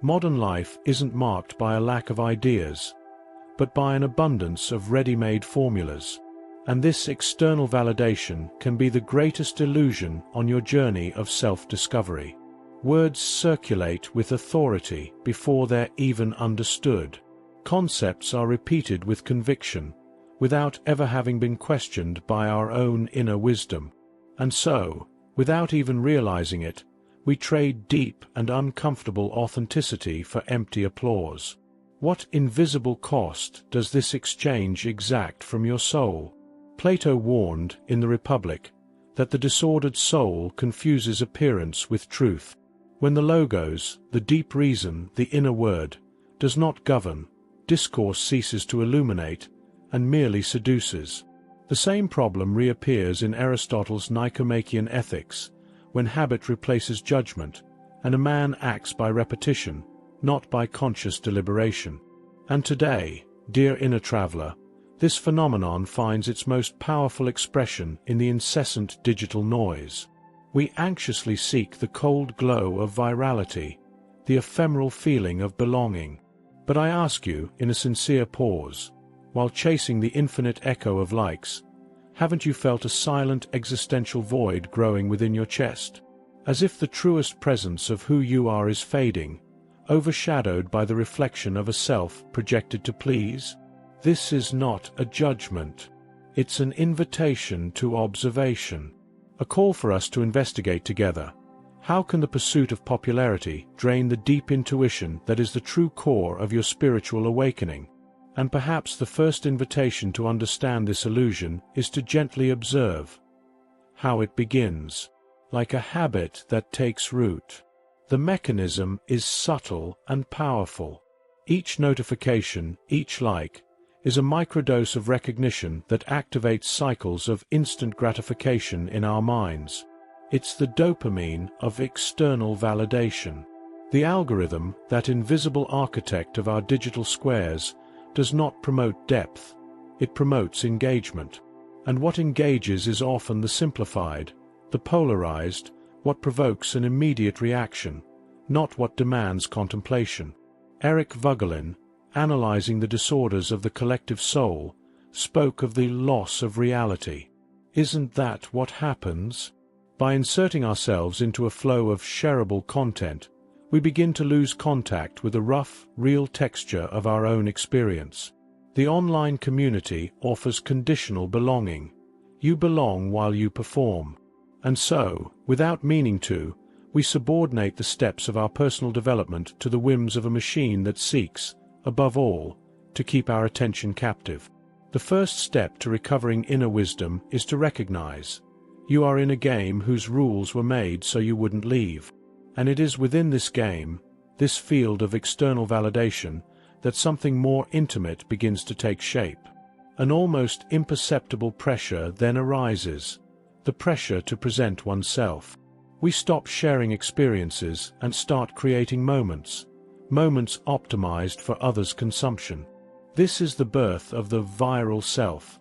Modern life isn't marked by a lack of ideas, but by an abundance of ready-made formulas. And this external validation can be the greatest illusion on your journey of self-discovery. Words circulate with authority before they're even understood. Concepts are repeated with conviction, without ever having been questioned by our own inner wisdom. And so, without even realizing it, we trade deep and uncomfortable authenticity for empty applause. What invisible cost does this exchange exact from your soul? Plato warned, in the Republic, that the disordered soul confuses appearance with truth. When the logos, the deep reason, the inner word, does not govern, discourse ceases to illuminate, and merely seduces. The same problem reappears in Aristotle's Nicomachean Ethics, when habit replaces judgment, and a man acts by repetition, not by conscious deliberation. And today, dear inner traveler, this phenomenon finds its most powerful expression in the incessant digital noise. We anxiously seek the cold glow of virality, the ephemeral feeling of belonging. But I ask you, in a sincere pause, while chasing the infinite echo of likes, haven't you felt a silent existential void growing within your chest? As if the truest presence of who you are is fading, overshadowed by the reflection of a self projected to please? This is not a judgment. It's an invitation to observation. A call for us to investigate together. How can the pursuit of popularity drain the deep intuition that is the true core of your spiritual awakening? And perhaps the first invitation to understand this illusion is to gently observe how it begins, like a habit that takes root. The mechanism is subtle and powerful. Each notification, each like, is a microdose of recognition that activates cycles of instant gratification in our minds. It's the dopamine of external validation. The algorithm, that invisible architect of our digital squares, does not promote depth, it promotes engagement. And what engages is often the simplified, the polarized, what provokes an immediate reaction, not what demands contemplation. Eric Voegelin, analyzing the disorders of the collective soul, spoke of the loss of reality. Isn't that what happens? By inserting ourselves into a flow of shareable content, we begin to lose contact with the rough, real texture of our own experience. The online community offers conditional belonging. You belong while you perform. And so, without meaning to, we subordinate the steps of our personal development to the whims of a machine that seeks, above all, to keep our attention captive. The first step to recovering inner wisdom is to recognize you are in a game whose rules were made so you wouldn't leave. And it is within this game, this field of external validation, that something more intimate begins to take shape. An almost imperceptible pressure then arises, the pressure to present oneself. We stop sharing experiences and start creating moments optimized for others' consumption. This is the birth of the viral self,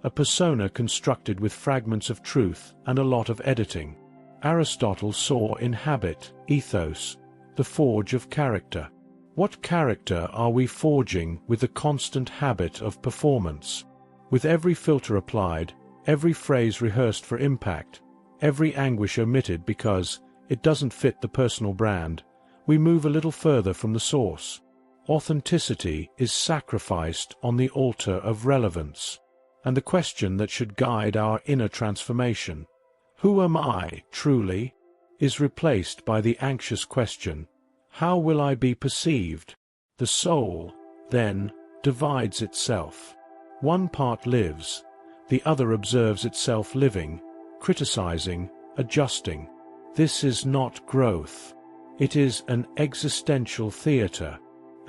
a persona constructed with fragments of truth and a lot of editing. Aristotle saw in habit, ethos, the forge of character. What character are we forging with the constant habit of performance? With every filter applied, every phrase rehearsed for impact, every anguish omitted because it doesn't fit the personal brand, we move a little further from the source. Authenticity is sacrificed on the altar of relevance. And the question that should guide our inner transformation, who am I, truly, is replaced by the anxious question, how will I be perceived? The soul, then, divides itself. One part lives, the other observes itself living, criticizing, adjusting. This is not growth. It is an existential theater.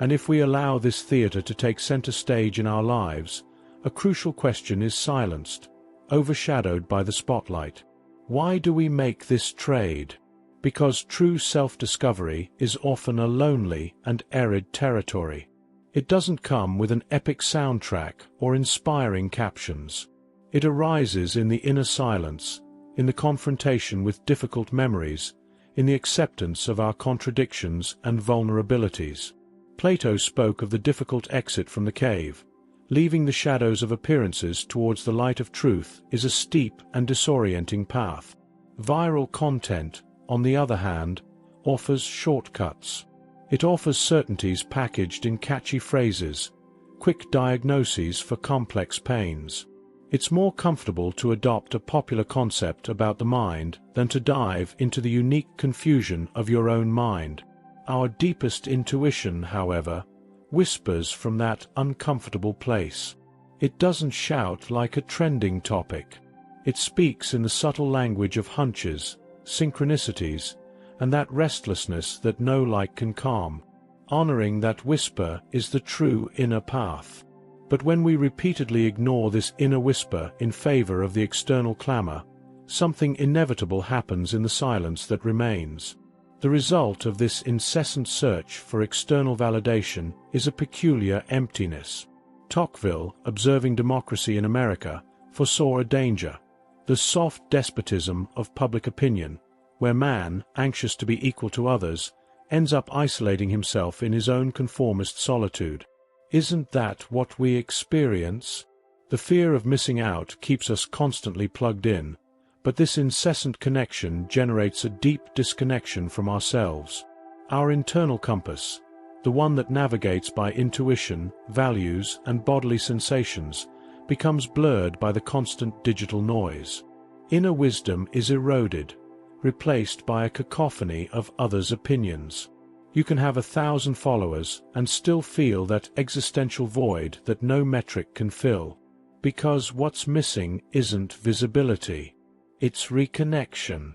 And if we allow this theater to take center stage in our lives, a crucial question is silenced, overshadowed by the spotlight. Why do we make this trade? Because true self-discovery is often a lonely and arid territory. It doesn't come with an epic soundtrack or inspiring captions. It arises in the inner silence, in the confrontation with difficult memories, in the acceptance of our contradictions and vulnerabilities. Plato spoke of the difficult exit from the cave. Leaving the shadows of appearances towards the light of truth is a steep and disorienting path. Viral content, on the other hand, offers shortcuts. It offers certainties packaged in catchy phrases, quick diagnoses for complex pains. It's more comfortable to adopt a popular concept about the mind than to dive into the unique confusion of your own mind. Our deepest intuition, however, whispers from that uncomfortable place. It doesn't shout like a trending topic. It speaks in the subtle language of hunches, synchronicities, and that restlessness that no light can calm. Honoring that whisper is the true inner path. But when we repeatedly ignore this inner whisper in favor of the external clamor, something inevitable happens in the silence that remains. The result of this incessant search for external validation is a peculiar emptiness. Tocqueville, observing democracy in America, foresaw a danger: the soft despotism of public opinion, where man, anxious to be equal to others, ends up isolating himself in his own conformist solitude. Isn't that what we experience? The fear of missing out keeps us constantly plugged in, but this incessant connection generates a deep disconnection from ourselves. Our internal compass, the one that navigates by intuition, values, and bodily sensations, becomes blurred by the constant digital noise. Inner wisdom is eroded, replaced by a cacophony of others' opinions. You can have 1,000 followers and still feel that existential void that no metric can fill. Because what's missing isn't visibility. It's reconnection.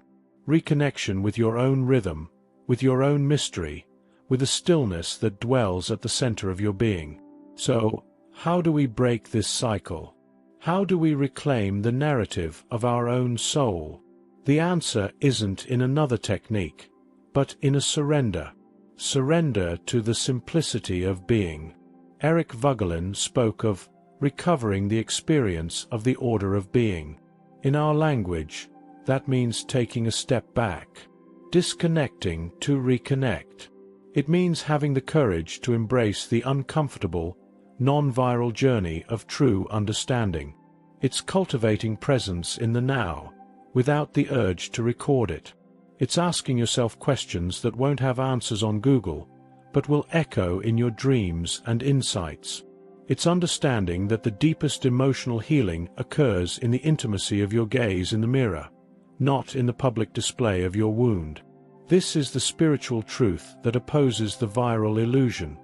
Reconnection with your own rhythm, with your own mystery, with a stillness that dwells at the center of your being. So, how do we break this cycle? How do we reclaim the narrative of our own soul? The answer isn't in another technique, but in a surrender. Surrender to the simplicity of being. Eric Voegelin spoke of recovering the experience of the order of being. In our language, that means taking a step back, disconnecting to reconnect. It means having the courage to embrace the uncomfortable, non-viral journey of true understanding. It's cultivating presence in the now, without the urge to record it. It's asking yourself questions that won't have answers on Google, but will echo in your dreams and insights. It's understanding that the deepest emotional healing occurs in the intimacy of your gaze in the mirror, not in the public display of your wound. This is the spiritual truth that opposes the viral illusion.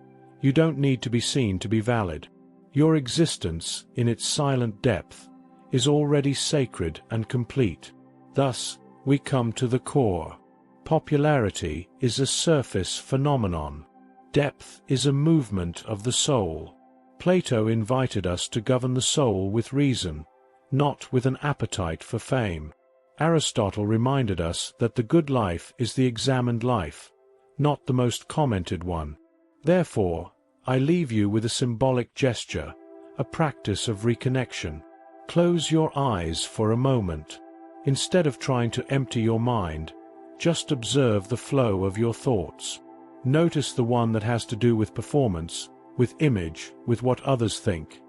You don't need to be seen to be valid. Your existence, in its silent depth, is already sacred and complete. Thus, we come to the core. Popularity is a surface phenomenon. Depth is a movement of the soul. Plato invited us to govern the soul with reason, not with an appetite for fame. Aristotle reminded us that the good life is the examined life, not the most commented one. Therefore, I leave you with a symbolic gesture, a practice of reconnection. Close your eyes for a moment. Instead of trying to empty your mind, just observe the flow of your thoughts. Notice the one that has to do with performance, with image, with what others think.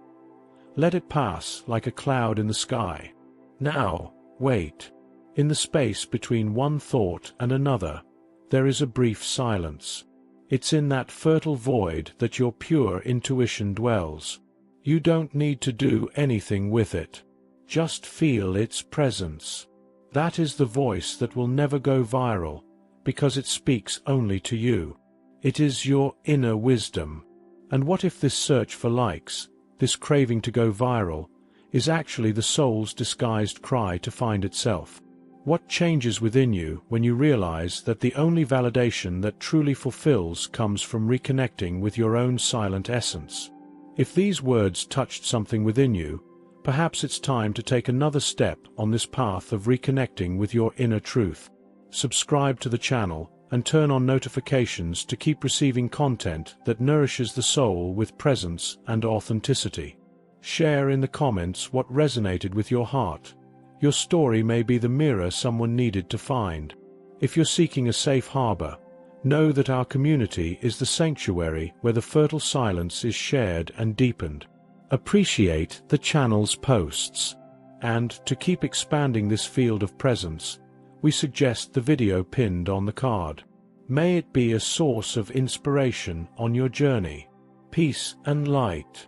Let it pass like a cloud in the sky. Now, wait. In the space between one thought and another, there is a brief silence. It's in that fertile void that your pure intuition dwells. You don't need to do anything with it. Just feel its presence. That is the voice that will never go viral, because it speaks only to you. It is your inner wisdom. And what if this search for likes, this craving to go viral, is actually the soul's disguised cry to find itself? What changes within you when you realize that the only validation that truly fulfills comes from reconnecting with your own silent essence? If these words touched something within you, perhaps it's time to take another step on this path of reconnecting with your inner truth. Subscribe to the channel and turn on notifications to keep receiving content that nourishes the soul with presence and authenticity. Share in the comments what resonated with your heart. Your story may be the mirror someone needed to find. If you're seeking a safe harbor, know that our community is the sanctuary where the fertile silence is shared and deepened. Appreciate the channel's posts. And, to keep expanding this field of presence, we suggest the video pinned on the card. May it be a source of inspiration on your journey. Peace and light.